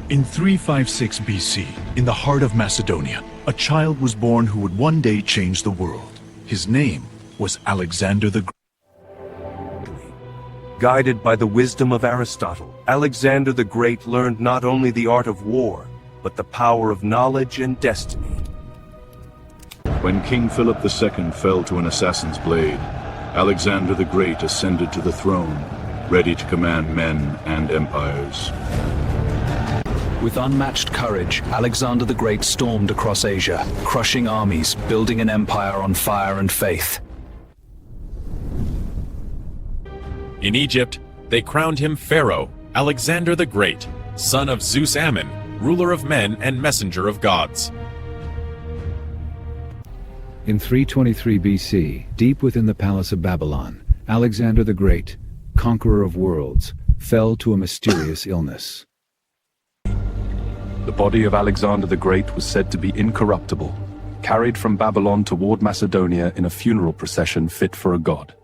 In 356 BC, in the heart of Macedonia, a child was born who would one day change the world. His name was Alexander the Great. Guided by the wisdom of Aristotle, Alexander the Great learned not only the art of war, but the power of knowledge and destiny. When King Philip II fell to an assassin's blade, Alexander the Great ascended to the throne, ready to command men and empires. With unmatched courage, Alexander the Great stormed across Asia, crushing armies, building an empire on fire and faith. In Egypt, they crowned him Pharaoh, Alexander the Great, son of Zeus Ammon, ruler of men and messenger of gods. In 323 BC, deep within the palace of Babylon, Alexander the Great, conqueror of worlds, fell to a mysterious illness. The body of Alexander the Great was said to be incorruptible, carried from Babylon toward Macedonia in a funeral procession fit for a god.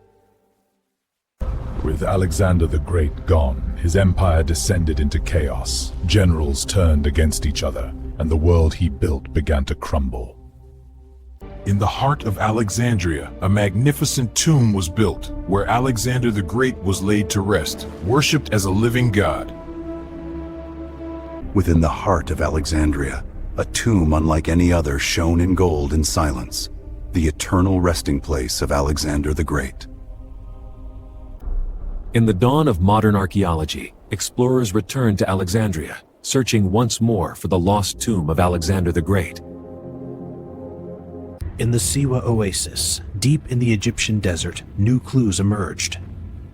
With Alexander the Great gone, his empire descended into chaos. Generals turned against each other, and the world he built began to crumble. In the heart of Alexandria, a magnificent tomb was built, where Alexander the Great was laid to rest, worshipped as a living god. Within the heart of Alexandria, a tomb unlike any other shone in gold and silence, the eternal resting place of Alexander the Great. In the dawn of modern archaeology, explorers returned to Alexandria, searching once more for the lost tomb of Alexander the Great. In the Siwa oasis, deep in the Egyptian desert, new clues emerged.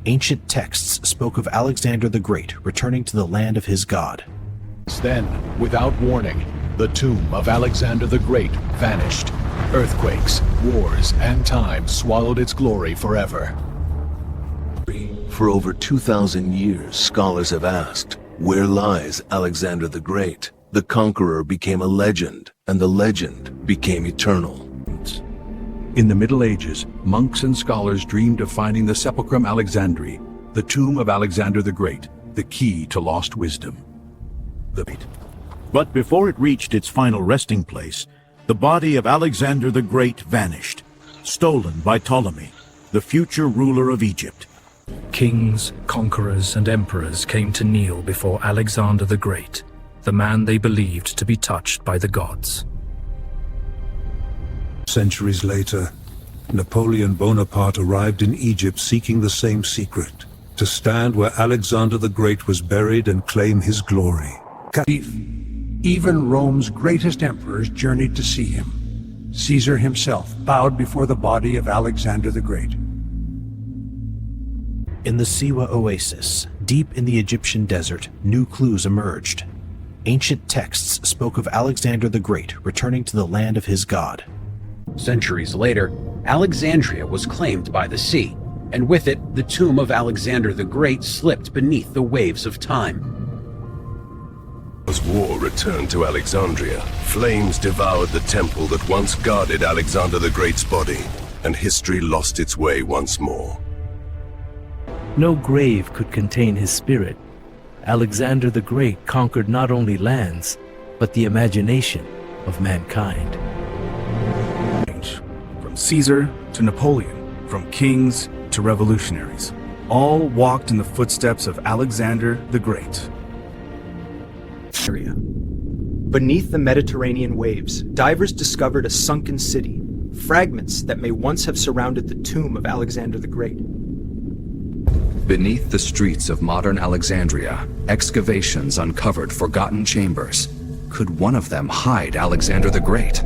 Ancient texts spoke of Alexander the Great returning to the land of his god. Then, without warning, the tomb of Alexander the Great vanished. Earthquakes, wars, and time swallowed its glory forever. For over 2,000 years, scholars have asked, where lies Alexander the Great? The conqueror became a legend, and the legend became eternal. In the Middle Ages, monks and scholars dreamed of finding the Sepulchrum Alexandri, the tomb of Alexander the Great, the key to lost wisdom. But before it reached its final resting place, the body of Alexander the Great vanished, stolen by Ptolemy, the future ruler of Egypt. Kings, conquerors, and emperors came to kneel before Alexander the Great, the man they believed to be touched by the gods. Centuries later, Napoleon Bonaparte arrived in Egypt seeking the same secret, to stand where Alexander the Great was buried and claim his glory. Even Rome's greatest emperors journeyed to see him. Caesar himself bowed before the body of Alexander the Great. In the Siwa oasis, deep in the Egyptian desert, new clues emerged. Ancient texts spoke of Alexander the Great returning to the land of his god. Centuries later, Alexandria was claimed by the sea, and with it, the tomb of Alexander the Great slipped beneath the waves of time. As war returned to Alexandria, flames devoured the temple that once guarded Alexander the Great's body, and history lost its way once more. No grave could contain his spirit. Alexander the Great conquered not only lands, but the imagination of mankind. From Caesar to Napoleon, from kings to revolutionaries, all walked in the footsteps of Alexander the Great. Beneath the Mediterranean waves, divers discovered a sunken city, fragments that may once have surrounded the tomb of Alexander the Great. Beneath the streets of modern Alexandria, excavations uncovered forgotten chambers. Could one of them hide Alexander the Great?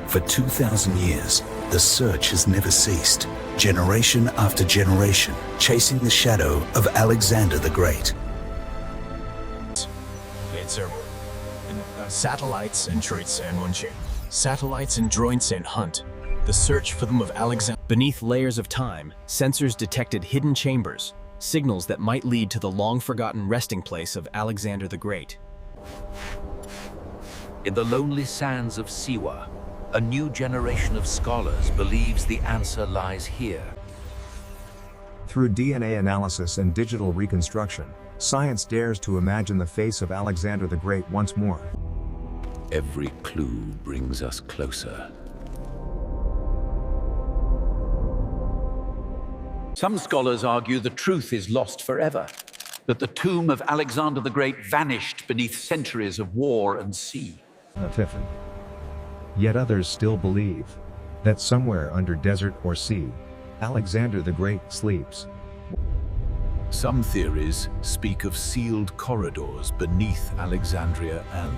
For 2,000 years, the search has never ceased, generation after generation, chasing the shadow of Alexander the Great. Satellites and droids and Munchen. Satellites and droids and hunt. The search for them of Alexander. Beneath layers of time, sensors detected hidden chambers, signals that might lead to the long-forgotten resting place of Alexander the Great. In the lonely sands of Siwa, a new generation of scholars believes the answer lies here. Through DNA analysis and digital reconstruction, Science dares to imagine the face of Alexander the Great once more. Every clue brings us closer. Some scholars argue the truth is lost forever, that the tomb of Alexander the Great vanished beneath centuries of war and sea. Tiffin. Yet others still believe that somewhere under desert or sea, Alexander the Great sleeps. Some theories speak of sealed corridors beneath Alexandria and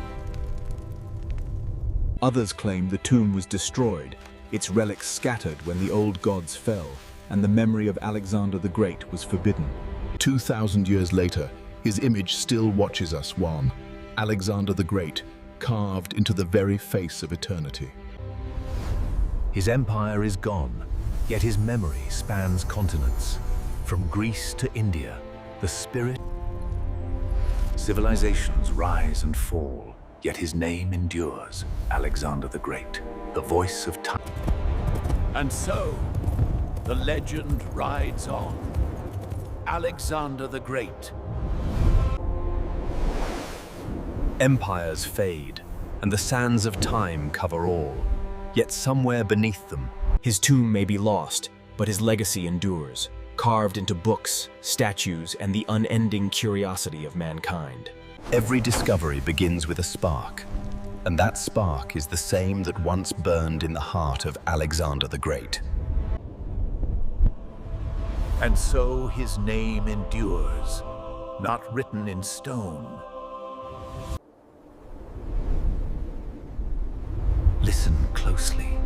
others claim the tomb was destroyed, its relics scattered when the old gods fell, and the memory of Alexander the Great was forbidden. 2,000 years later, his image still watches us one, Alexander the Great, carved into the very face of eternity. His empire is gone, yet his memory spans continents. From Greece to India, the spirit... Civilizations rise and fall, yet his name endures, Alexander the Great, the voice of time. And so, the legend rides on. Alexander the Great. Empires fade, and the sands of time cover all. Yet somewhere beneath them, his tomb may be lost, but his legacy endures, carved into books, statues, and the unending curiosity of mankind. Every discovery begins with a spark, and that spark is the same that once burned in the heart of Alexander the Great. And so his name endures, not written in stone. Listen closely.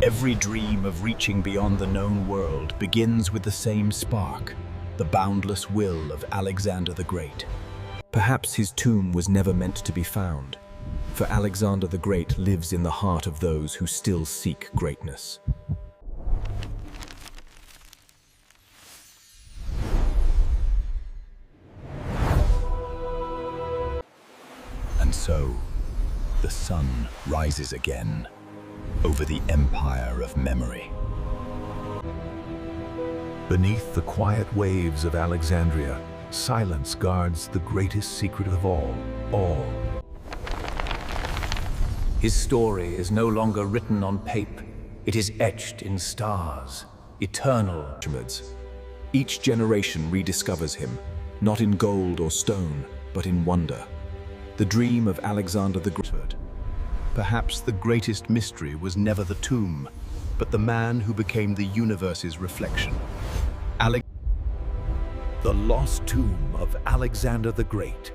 every dream of reaching beyond the known world begins with the same spark, the boundless will of Alexander the Great. Perhaps his tomb was never meant to be found, for Alexander the Great lives in the heart of those who still seek greatness. And so, the sun rises again over the empire of memory. Beneath the quiet waves of Alexandria, silence guards the greatest secret of all. His story is no longer written on paper. It is etched in stars, eternal. Each generation rediscovers him, not in gold or stone, but in wonder. The dream of Alexander the Great. Perhaps the greatest mystery was never the tomb, but the man who became the universe's reflection. The lost tomb of Alexander the Great.